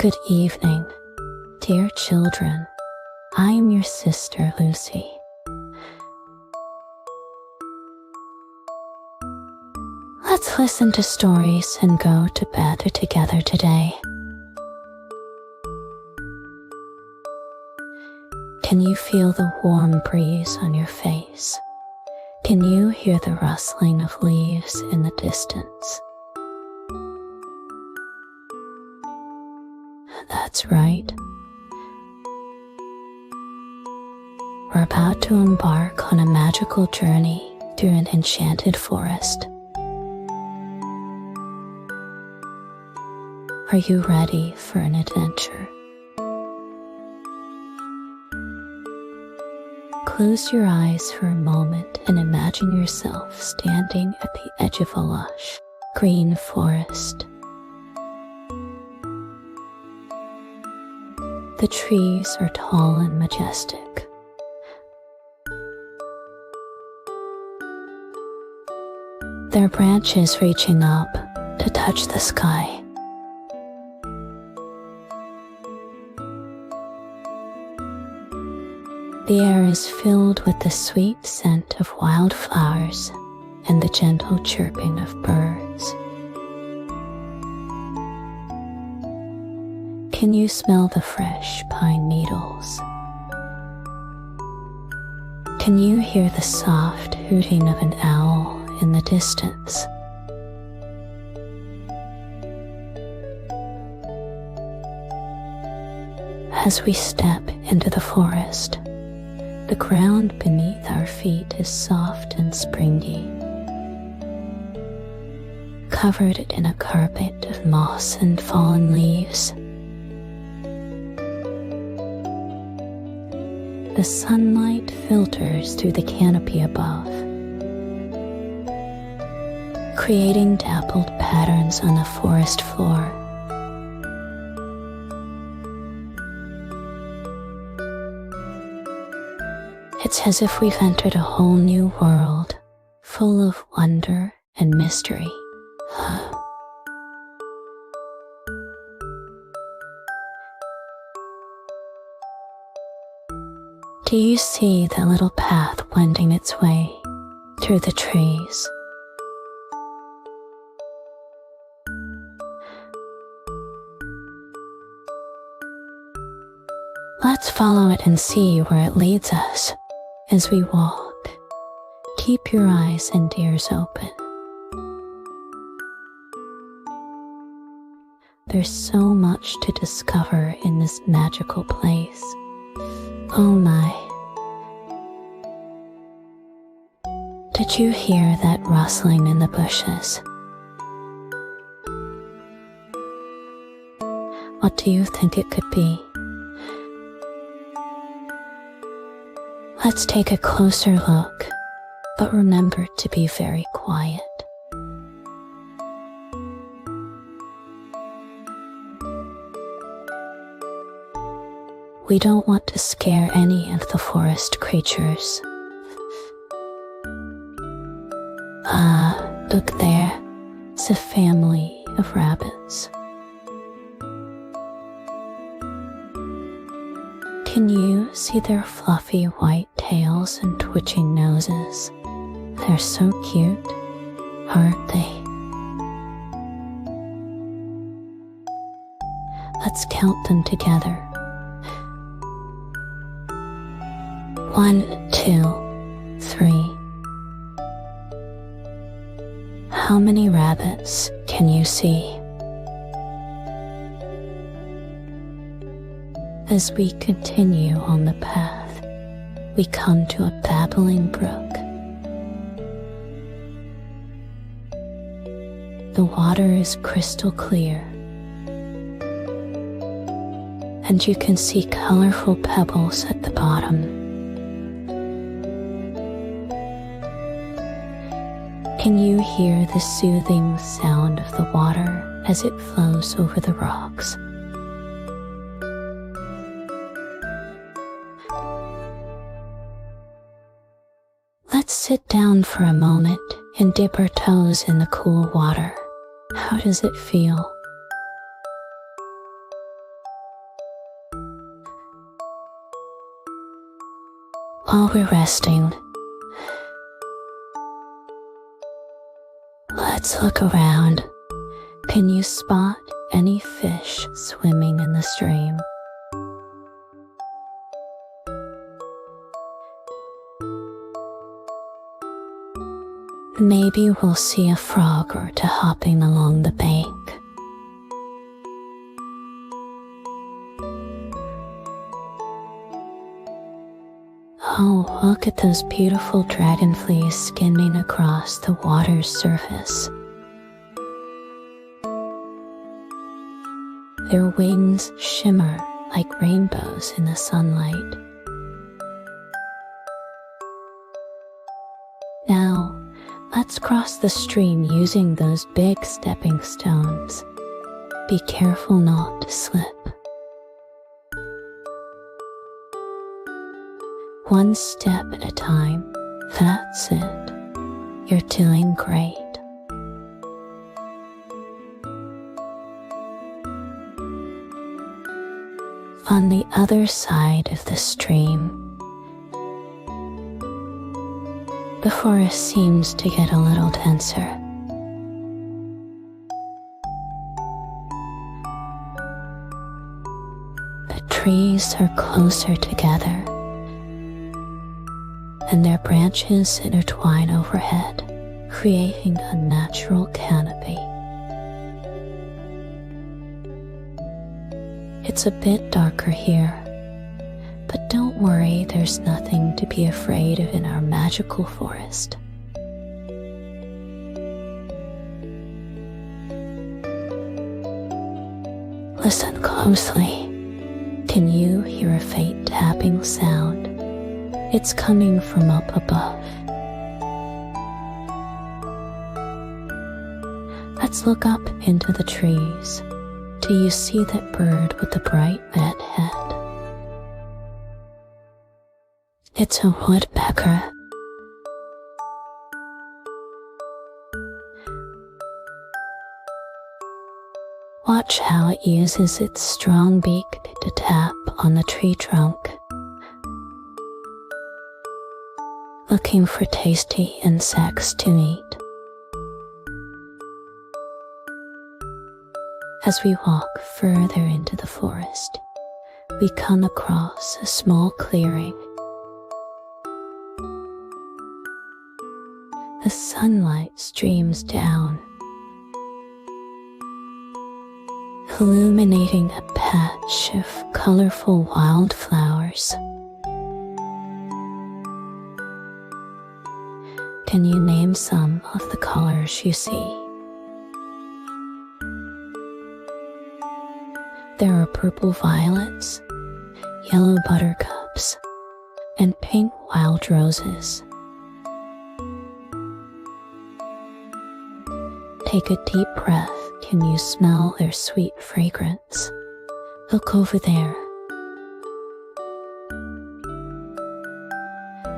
Good evening, dear children. I am your sister Lucy. Let's listen to stories and go to bed together today. Can you feel the warm breeze on your face? Can you hear the rustling of leaves in the distance? That's right. We're about to embark on a magical journey through an enchanted forest. Are you ready for an adventure? Close your eyes for a moment and imagine yourself standing at the edge of a lush, green forest. The trees are tall and majestic. Their branches reaching up to touch the sky. The air is filled with the sweet scent of wildflowers and the gentle chirping of birds. Can you smell the fresh pine needles? Can you hear the soft hooting of an owl in the distance? As we step into the forest, the ground beneath our feet is soft and springy, covered in a carpet of moss and fallen leaves. The sunlight filters through the canopy above, creating dappled patterns on the forest floor. It's as if we've entered a whole new world, full of wonder and mystery. Do you see that little path wending its way through the trees? Let's follow it and see where it leads us. As we walk, keep your eyes and ears open. There's so much to discover in this magical place. Oh my. Did you hear that rustling in the bushes? What do you think it could be? Let's take a closer look, but remember to be very quiet. We don't want to scare any of the forest creatures. Look there. It's a family of rabbits. Can you see their fluffy white tails and twitching noses? They're so cute, aren't they? Let's count them together. 1, 2, 3. How many rabbits can you see? As we continue on the path, we come to a babbling brook. The water is crystal clear, and you can see colorful pebbles at the bottom. Can you hear the soothing sound of the water as it flows over the rocks? Let's sit down for a moment and dip our toes in the cool water. How does it feel? While we're resting, let's look around. Can you spot any fish swimming in the stream? Maybe we'll see a frog or two hopping along the bank. Oh, look at those beautiful dragonflies skimming across the water's surface. Their wings shimmer like rainbows in the sunlight. Now, let's cross the stream using those big stepping stones. Be careful not to slip. One step at a time, that's it. You're doing great. On the other side of the stream, the forest seems to get a little denser. The trees are closer together, and their branches intertwine overhead, creating a natural canopy. It's a bit darker here, but don't worry, there's nothing to be afraid of in our magical forest. Listen closely. Can you hear a faint tapping sound? It's coming from up above. Let's look up into the trees. Do you see that bird with the bright red head? It's a woodpecker. Watch how it uses its strong beak to tap on the tree trunk, looking for tasty insects to eat. As we walk further into the forest, we come across a small clearing. The sunlight streams down, illuminating a patch of colorful wildflowers. Can you name some of the colors you see? There are purple violets, yellow buttercups, and pink wild roses. Take a deep breath. Can you smell their sweet fragrance? Look over there.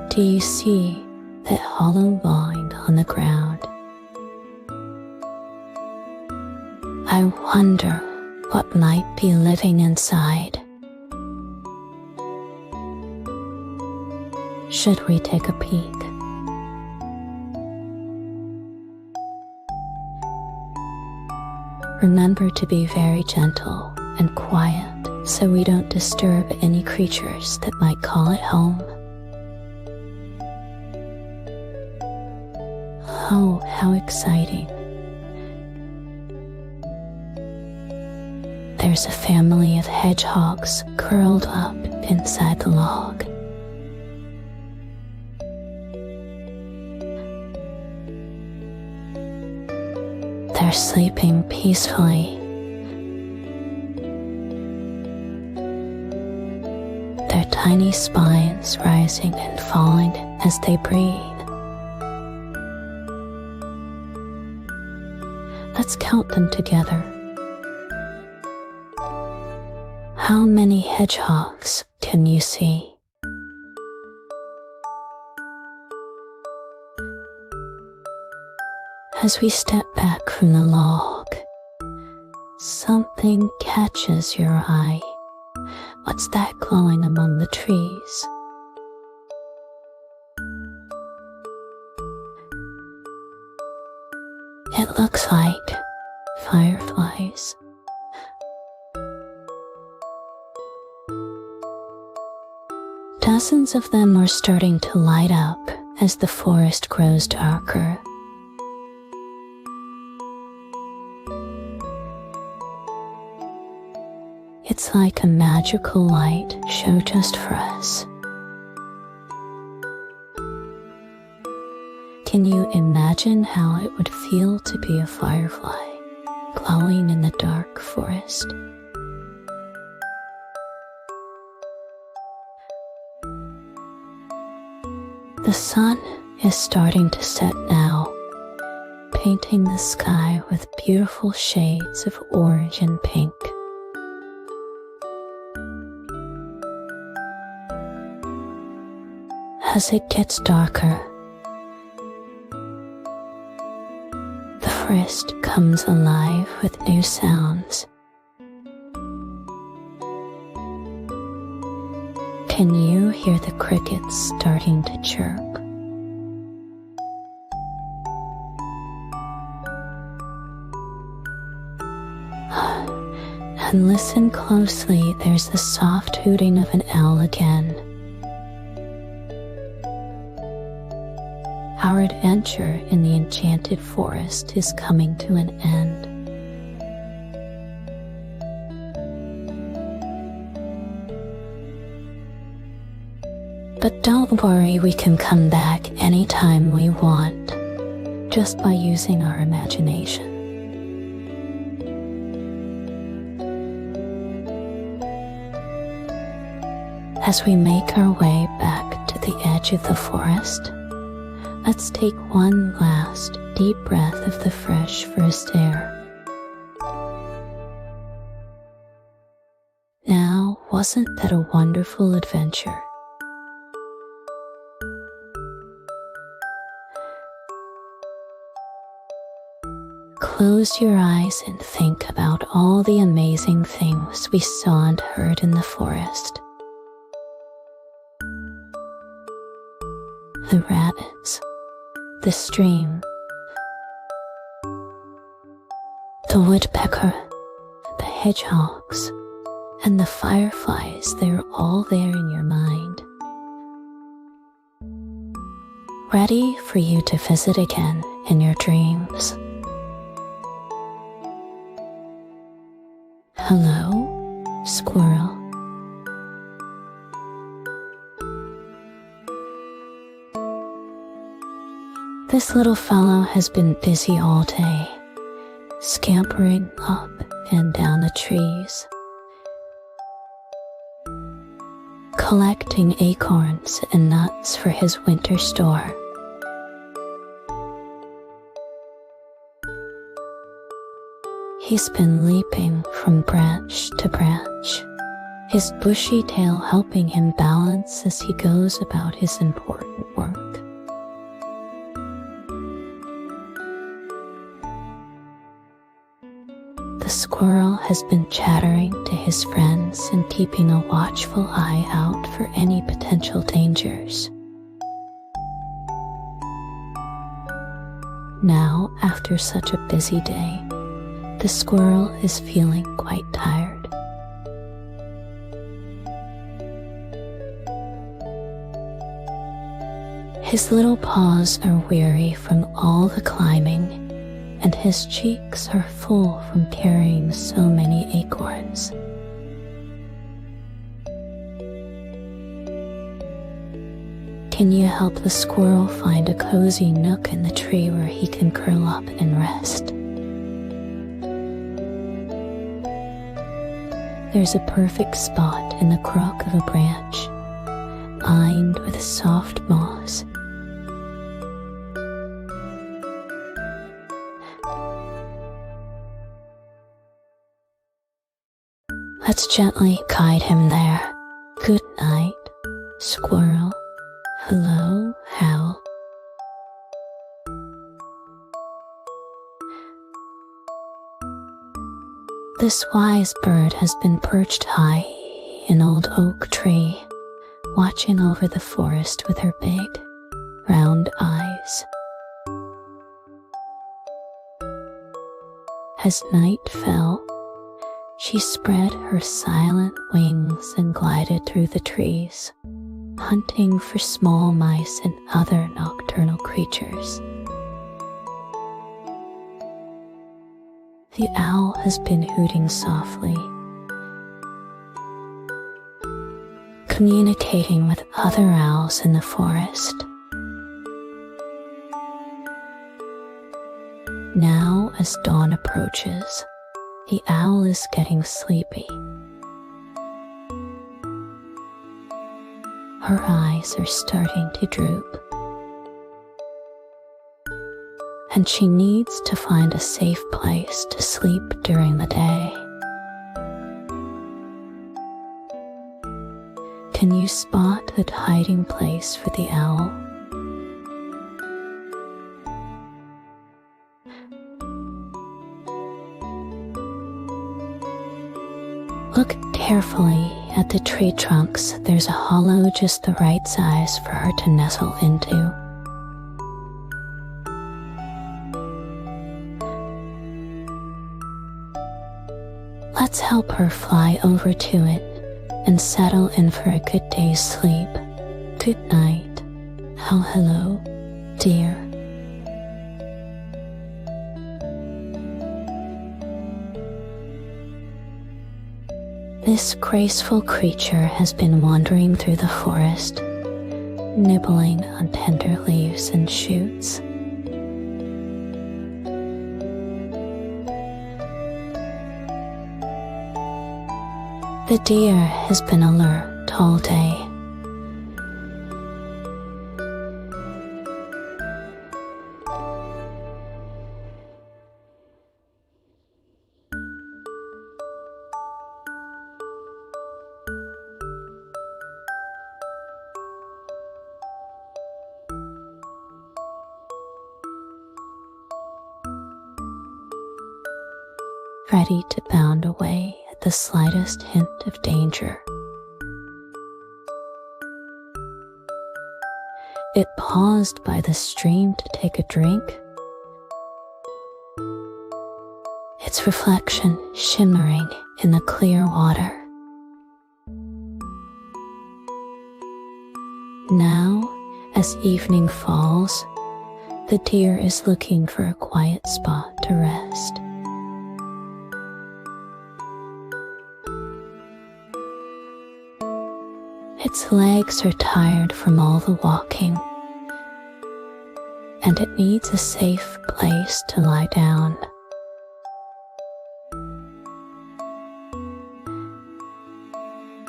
Do you see that hollow vine on the ground? I wonder what might be living inside. Should we take a peek? Remember to be very gentle and quiet so we don't disturb any creatures that might call it home. Oh, how exciting. There's a family of hedgehogs curled up inside the log. They're sleeping peacefully. Their tiny spines rising and falling as they breathe. Let's count them together. How many hedgehogs can you see? As we step back from the log, something catches your eye. What's that glowing among the trees? It looks like fireflies. Dozens of them are starting to light up as the forest grows darker. It's like a magical light show just for us. Can you imagine how it would feel to be a firefly, glowing in the dark forest? The sun is starting to set now, painting the sky with beautiful shades of orange and pink. As it gets darker, the forest comes alive with new sounds. Can you hear the crickets starting to chirp? And listen closely, there's the soft hooting of an owl again. Our adventure in the Enchanted Forest is coming to an end. But don't worry, we can come back anytime we want, just by using our imagination. As we make our way back to the edge of the forest, let's take one last deep breath of the fresh first air. Now, wasn't that a wonderful adventure? Close your eyes and think about all the amazing things we saw and heard in the forest. The rabbits, the stream, the woodpecker, the hedgehogs, and the fireflies, they're all there in your mind, ready for you to visit again in your dreams. Hello, squirrel. This little fellow has been busy all day, scampering up and down the trees, collecting acorns and nuts for his winter store. He's been leaping from branch to branch, his bushy tail helping him balance as he goes about his important work. The squirrel has been chattering to his friends and keeping a watchful eye out for any potential dangers. Now, after such a busy day, the squirrel is feeling quite tired. His little paws are weary from all the climbing, and his cheeks are full from carrying so many acorns. Can you help the squirrel find a cozy nook in the tree where he can curl up and rest? There's a perfect spot in the crook of a branch, lined with soft moss. Let's gently guide him there. Good night, squirrel. Hello, owl. This wise bird has been perched high in an old oak tree, watching over the forest with her big, round eyes. As night fell, she spread her silent wings and glided through the trees, hunting for small mice and other nocturnal creatures. The owl has been hooting softly, communicating with other owls in the forest. Now, as dawn approaches, the owl is getting sleepy. Her eyes are starting to droop, and she needs to find a safe place to sleep during the day. Can you spot a hiding place for the owl? Look carefully at the tree trunks. There's a hollow just the right size for her to nestle into. Let's help her fly over to it and settle in for a good day's sleep. Good night. Oh, hello, dear. This graceful creature has been wandering through the forest, nibbling on tender leaves and shoots. The deer has been alert all day. Ready to bound away at the slightest hint of danger. It paused by the stream to take a drink, its reflection shimmering in the clear water. Now, as evening falls, the deer is looking for a quiet spot to rest. Its legs are tired from all the walking, and it needs a safe place to lie down.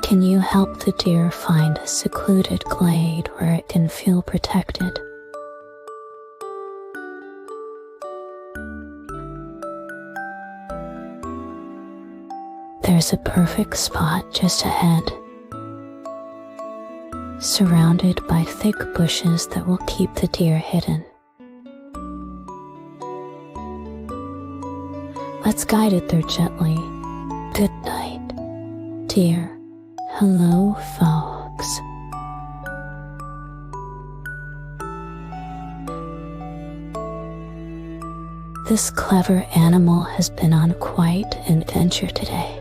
Can you help the deer find a secluded glade where it can feel protected? There's a perfect spot just ahead, surrounded by thick bushes that will keep the deer hidden. Let's guide it there gently. Good night, dear. Hello, fox. This clever animal has been on quite an adventure today.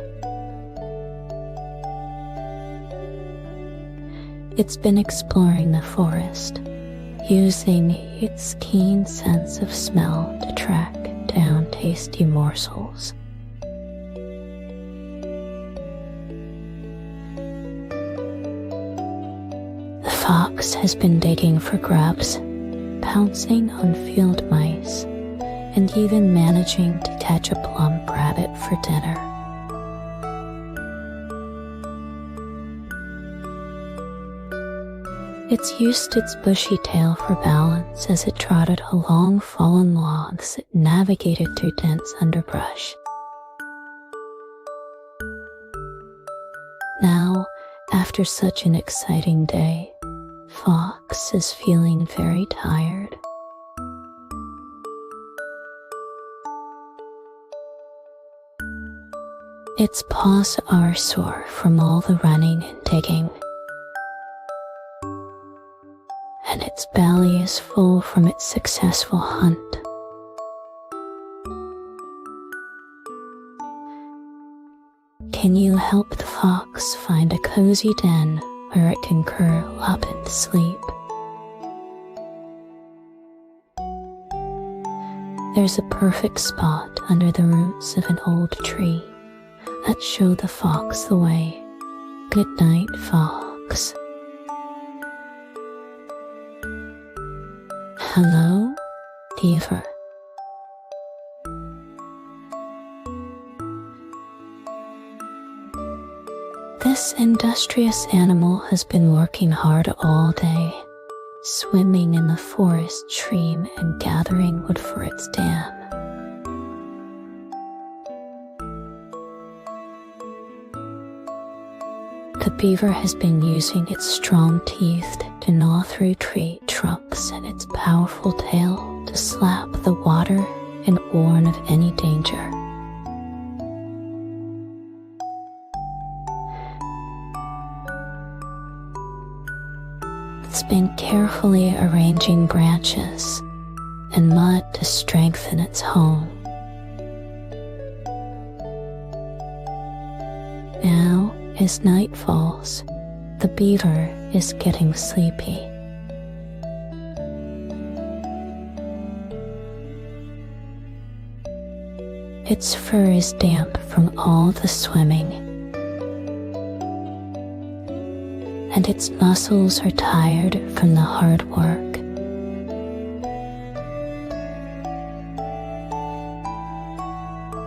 It's been exploring the forest, using its keen sense of smell to track down tasty morsels. The fox has been digging for grubs, pouncing on field mice, and even managing to catch a plump rabbit for dinner. It's used its bushy tail for balance as it trotted along fallen logs that navigated through dense underbrush. Now, after such an exciting day, Fox is feeling very tired. Its paws are sore from all the running and digging, and its belly is full from its successful hunt. Can you help the fox find a cozy den where it can curl up and sleep? There's a perfect spot under the roots of an old tree. Let's show the fox the way. Good night, fox. Hello, beaver. This industrious animal has been working hard all day, swimming in the forest stream and gathering wood for its dam. The beaver has been using its strong teeth to gnaw through tree trunks and its powerful tail to slap the water and warn of any danger. It's been carefully arranging branches and mud to strengthen its home. Now, as night falls, the beaver is getting sleepy. Its fur is damp from all the swimming, and its muscles are tired from the hard work.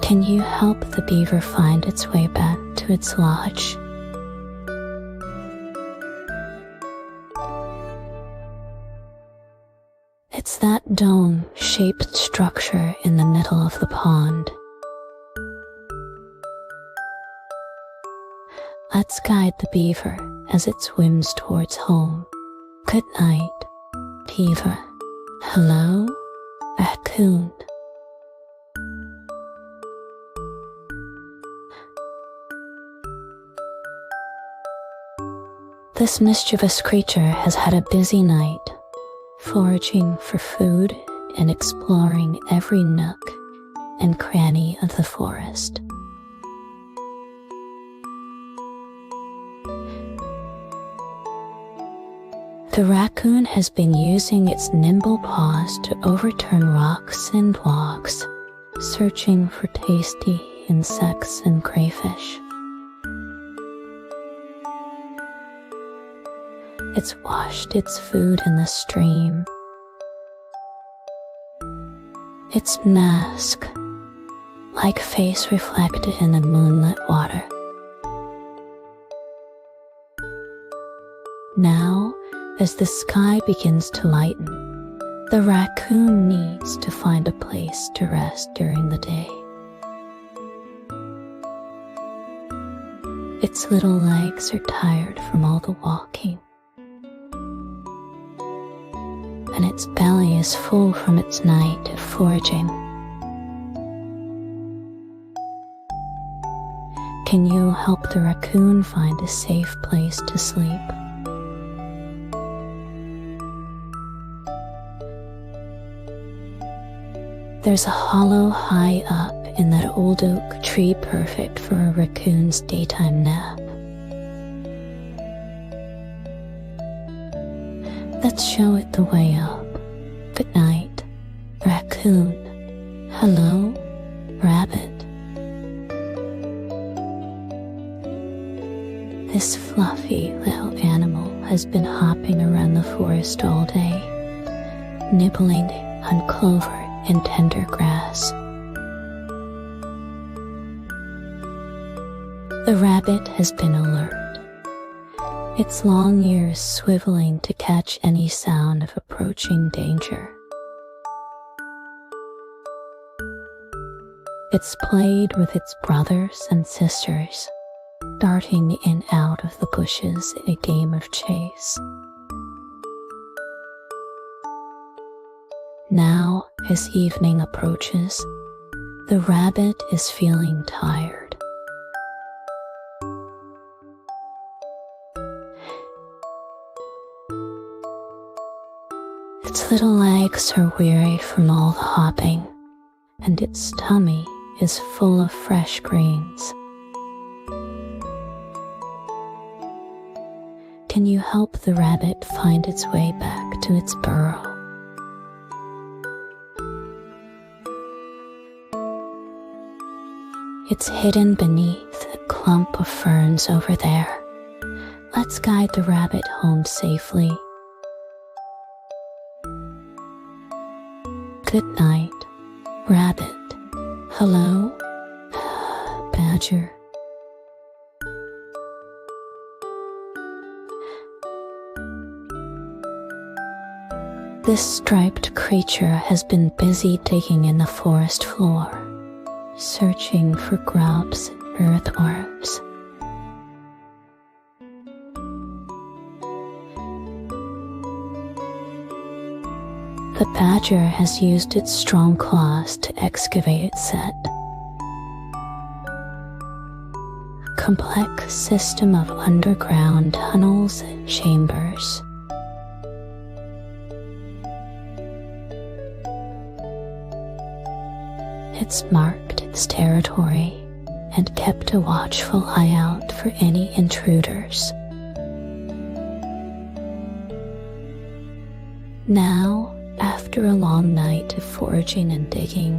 Can you help the beaver find its way back to its lodge? It's that dome-shaped structure in the middle of the pond. Let's guide the beaver as it swims towards home. Good night, beaver. Hello, raccoon. This mischievous creature has had a busy night, foraging for food and exploring every nook and cranny of the forest. The raccoon has been using its nimble paws to overturn rocks and logs, searching for tasty insects and crayfish. It's washed its food in the stream. Its mask, like face reflected in the moonlit water. Now, as the sky begins to lighten, the raccoon needs to find a place to rest during the day. Its little legs are tired from all the walking, and its belly is full from its night of foraging. Can you help the raccoon find a safe place to sleep? There's a hollow high up in that old oak tree perfect for a raccoon's daytime nap. Let's show it the way up. Good night, raccoon. Hello, rabbit. This fluffy little animal has been hopping around the forest all day, nibbling on clover and tender grass. The rabbit has been alert, its long ears swiveling to catch any sound of approaching danger. It's played with its brothers and sisters, darting in and out of the bushes in a game of chase. Now, as evening approaches, the rabbit is feeling tired. Its little legs are weary from all the hopping, and its tummy is full of fresh greens. Can you help the rabbit find its way back to its burrow? It's hidden beneath a clump of ferns over there. Let's guide the rabbit home safely. Good night, rabbit. Hello, badger. This striped creature has been busy digging in the forest floor, searching for grubs and earthworms. The badger has used its strong claws to excavate its set. A complex system of underground tunnels and chambers. It's marked its territory and kept a watchful eye out for any intruders. Now, after a long night of foraging and digging,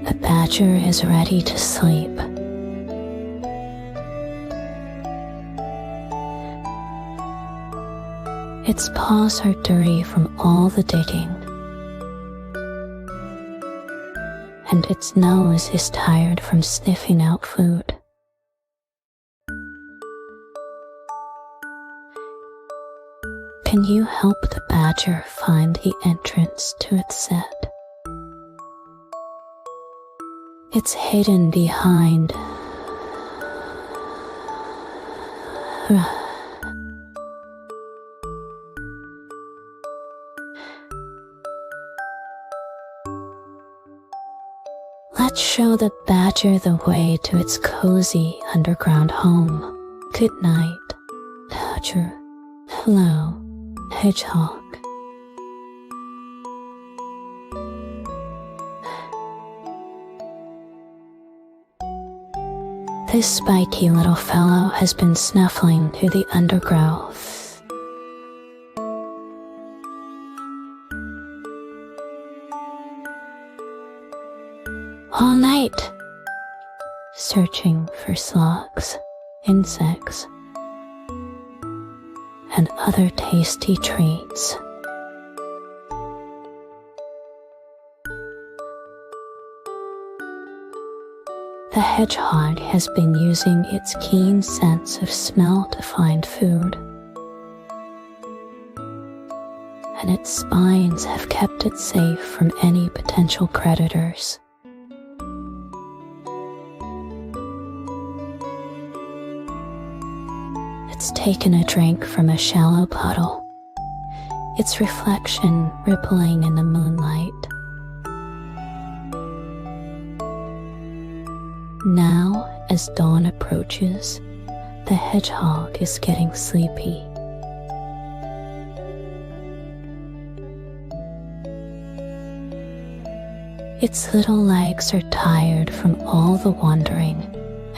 the badger is ready to sleep. Its paws are dirty from all the digging, and its nose is tired from sniffing out food. Can you help the badger find the entrance to its set? It's hidden behind Let's show the badger the way to its cozy underground home. Good night, badger. Hello, hedgehog. This spiky little fellow has been snuffling through the undergrowth. All night, searching for slugs, insects, and other tasty treats. The hedgehog has been using its keen sense of smell to find food, and its spines have kept it safe from any potential predators. It's taken a drink from a shallow puddle, its reflection rippling in the moonlight. Now, as dawn approaches, the hedgehog is getting sleepy. Its little legs are tired from all the wandering,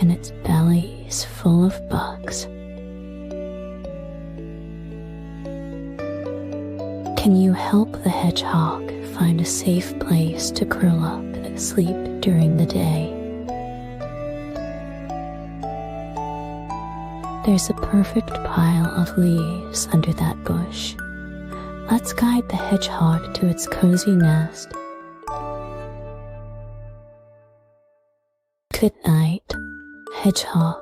and its belly is full of bugs. Can you help the hedgehog find a safe place to curl up and sleep during the day? There's a perfect pile of leaves under that bush. Let's guide the hedgehog to its cozy nest. Good night, hedgehog.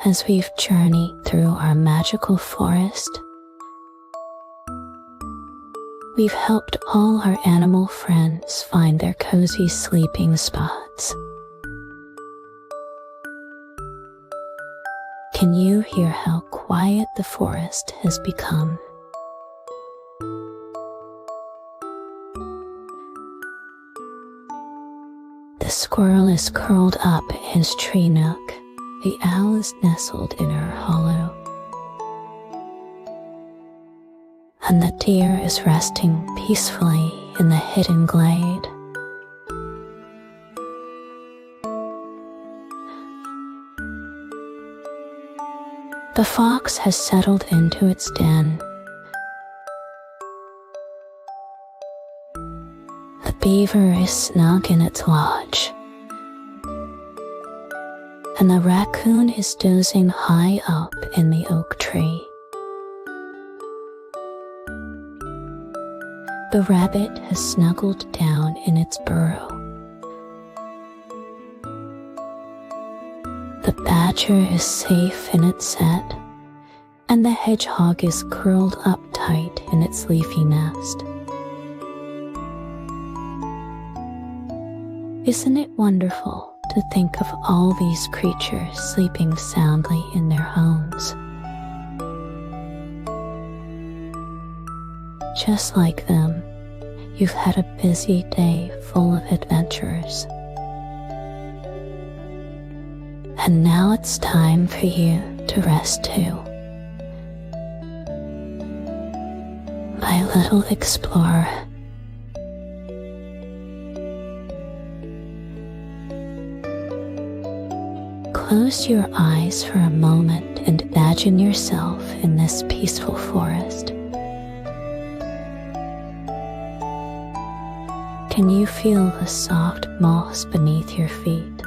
As we've journeyed through our magical forest, we've helped all our animal friends find their cozy sleeping spots. Can you hear how quiet the forest has become? The squirrel is curled up in his tree nook. The owl is nestled in her hollow, and the deer is resting peacefully in the hidden glade. The fox has settled into its den. The beaver is snug in its lodge, and the raccoon is dozing high up in the oak tree. The rabbit has snuggled down in its burrow. The badger is safe in its set, and the hedgehog is curled up tight in its leafy nest. Isn't it wonderful to think of all these creatures sleeping soundly in their homes? Just like them, you've had a busy day full of adventures. And now it's time for you to rest too. My little explorer. Close your eyes for a moment and imagine yourself in this peaceful forest. Can you feel the soft moss beneath your feet?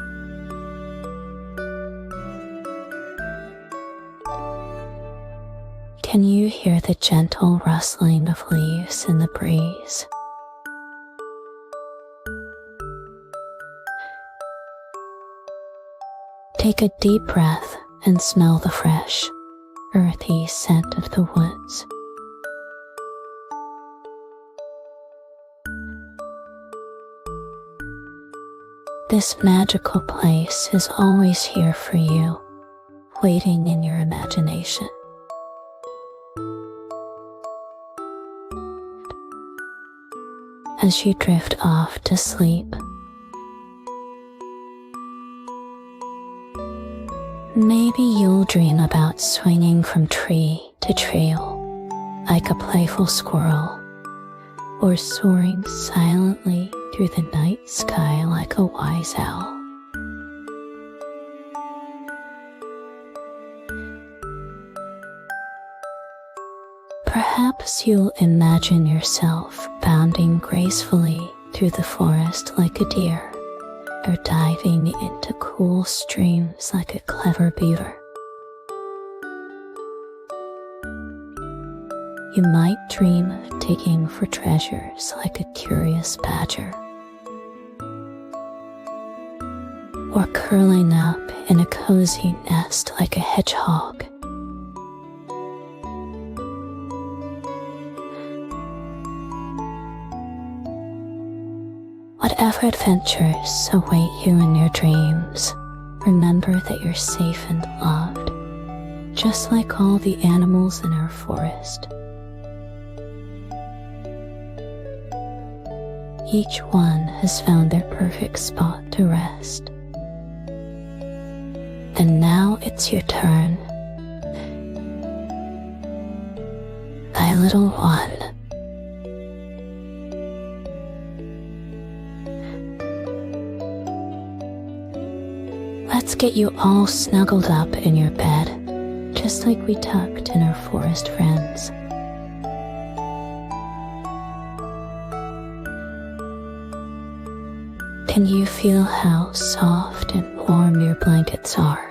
Can you hear the gentle rustling of leaves in the breeze? Take a deep breath and smell the fresh, earthy scent of the woods. This magical place is always here for you, waiting in your imagination. As you drift off to sleep, maybe you'll dream about swinging from tree to trail like a playful squirrel, or soaring silently through the night sky like a wise owl. Perhaps you'll imagine yourself bounding gracefully through the forest like a deer, or diving into cool streams like a clever beaver. You might dream of digging for treasures like a curious badger, or curling up in a cozy nest like a hedgehog. Whatever adventures await you in your dreams, remember that you're safe and loved, just like all the animals in our forest. Each one has found their perfect spot to rest. And now it's your turn. My little one. Let's get you all snuggled up in your bed, just like we tucked in our forest friends. Can you feel how soft and warm your blankets are?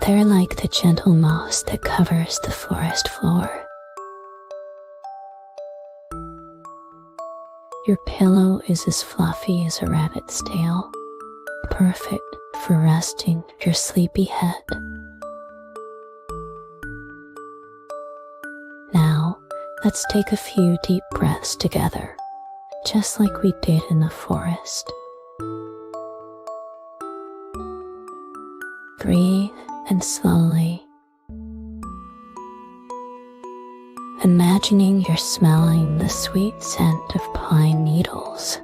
They're like the gentle moss that covers the forest floor. Your pillow is as fluffy as a rabbit's tail, perfect for resting your sleepy head. Now, let's take a few deep breaths together, just like we did in the forest. Breathe and slowly, imagining you're smelling the sweet scent of pine needles.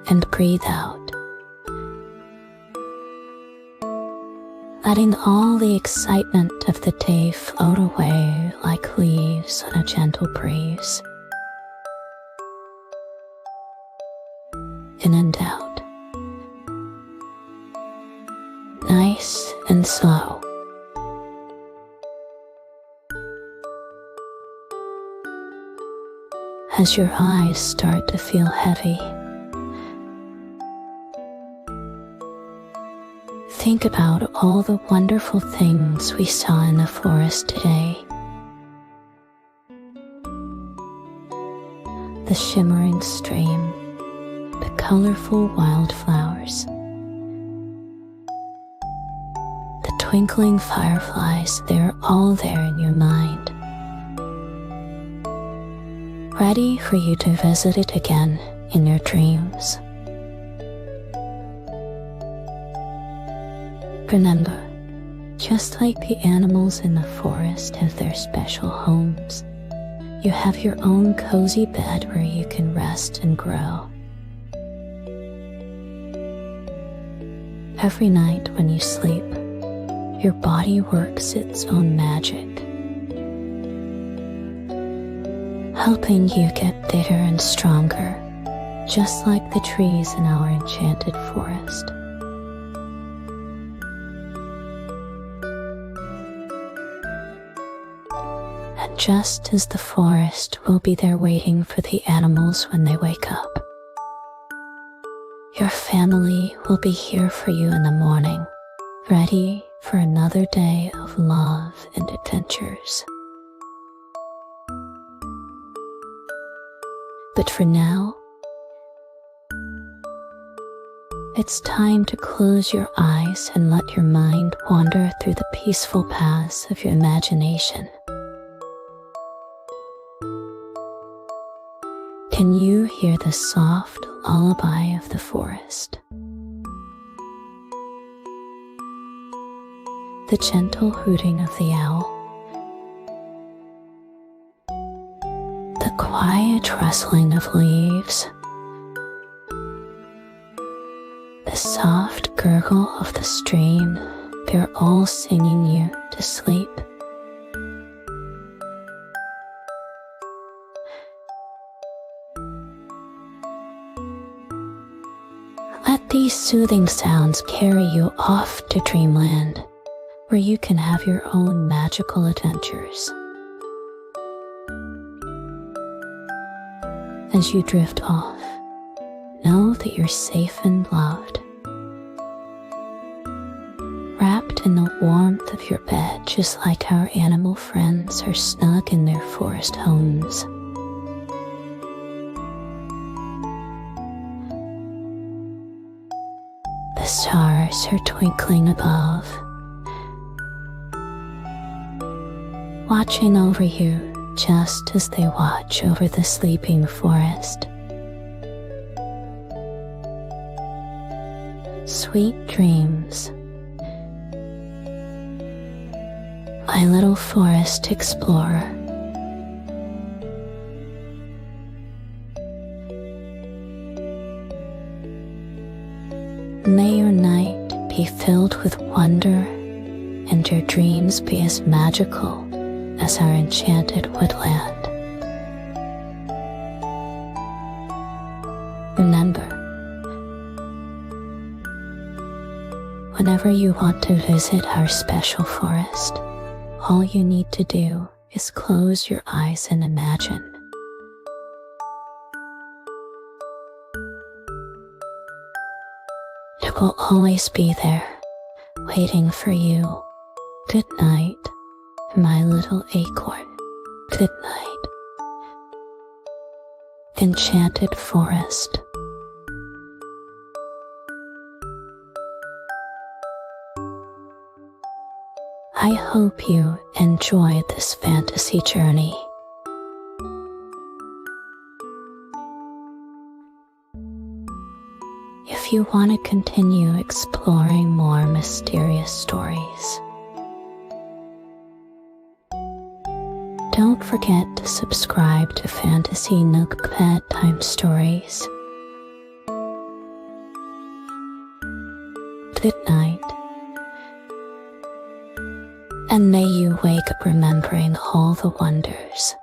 And breathe out, letting all the excitement of the day float away like leaves on a gentle breeze. In doubt, nice and slow. As your eyes start to feel heavy, think about all the wonderful things we saw in the forest today. The shimmering stream, the colorful wildflowers, the twinkling fireflies, they're all there in your mind, ready for you to visit it again in your dreams. Remember, just like the animals in the forest have their special homes, you have your own cozy bed where you can rest and grow. Every night when you sleep, your body works its own magic, helping you get bigger and stronger, just like the trees in our enchanted forest. And just as the forest will be there waiting for the animals when they wake up, your family will be here for you in the morning, ready for another day of love and adventures. But for now, it's time to close your eyes and let your mind wander through the peaceful paths of your imagination. Can you hear the soft lullaby of the forest? The gentle hooting of the owl? The quiet rustling of leaves? The soft gurgle of the stream? They're all singing you to sleep. Let these soothing sounds carry you off to dreamland, where you can have your own magical adventures. As you drift off, know that you're safe and loved, wrapped in the warmth of your bed, just like our animal friends are snug in their forest homes. The stars are twinkling above, watching over you just as they watch over the sleeping forest. Sweet dreams, my little forest explorer. May your night be filled with wonder and your dreams be as magical as our enchanted woodland. Remember, whenever you want to visit our special forest, all you need to do is close your eyes and imagine. It will always be there, waiting for you. Good night, my little acorn. Good night, Enchanted Forest. I hope you enjoyed this fantasy journey. If you want to continue exploring more mysterious stories, don't forget to subscribe to FantasyNook Bedtime Stories. Good night, and may you wake up remembering all the wonders.